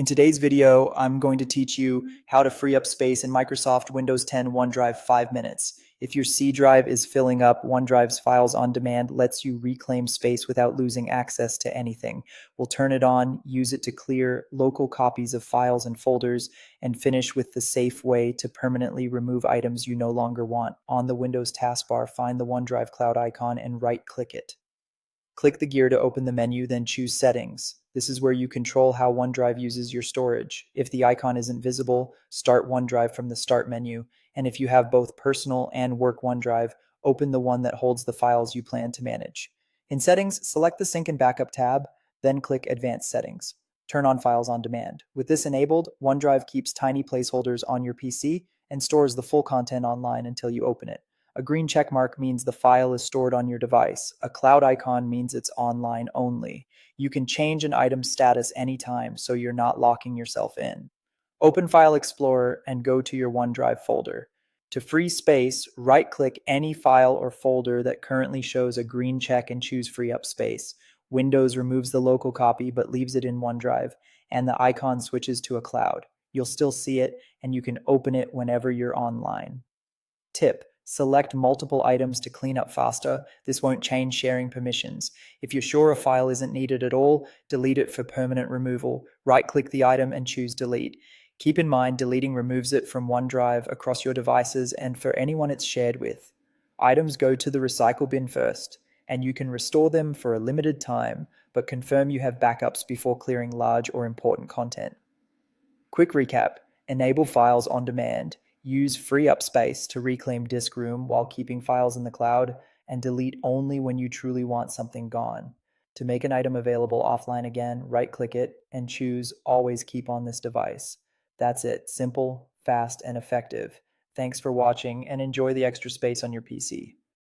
In today's video, I'm going to teach you how to free up space in Microsoft Windows 10 OneDrive 5 minutes. If your C drive is filling up, OneDrive's files on demand lets you reclaim space without losing access to anything. We'll turn it on, use it to clear local copies of files and folders, and finish with the safe way to permanently remove items you no longer want. On the Windows taskbar, find the OneDrive cloud icon and right-click it. Click the gear to open the menu, then choose Settings. This is where you control how OneDrive uses your storage. If the icon isn't visible, start OneDrive from the Start menu. And if you have both personal and work OneDrive, open the one that holds the files you plan to manage. In Settings, select the Sync and Backup tab, then click Advanced Settings. Turn on Files on Demand. With this enabled, OneDrive keeps tiny placeholders on your PC and stores the full content online until you open it. A green check mark means the file is stored on your device. A cloud icon means it's online only. You can change an item's status anytime, so you're not locking yourself in. Open File Explorer and go to your OneDrive folder. To free space, right-click any file or folder that currently shows a green check and choose Free Up Space. Windows removes the local copy but leaves it in OneDrive, and the icon switches to a cloud. You'll still see it, and you can open it whenever you're online. Tip: select multiple items to clean up faster. This won't change sharing permissions. If you're sure a file isn't needed at all, delete it for permanent removal. Right-click the item and choose Delete. Keep in mind, deleting removes it from OneDrive across your devices and for anyone it's shared with. Items go to the recycle bin first, and you can restore them for a limited time, but confirm you have backups before clearing large or important content. Quick recap: enable files on demand, use free up space to reclaim disk room while keeping files in the cloud, and delete only when you truly want something gone. To make an item available offline again, right-click it and choose Always Keep on this device. That's it. Simple, fast, and effective. Thanks for watching, and enjoy the extra space on your PC.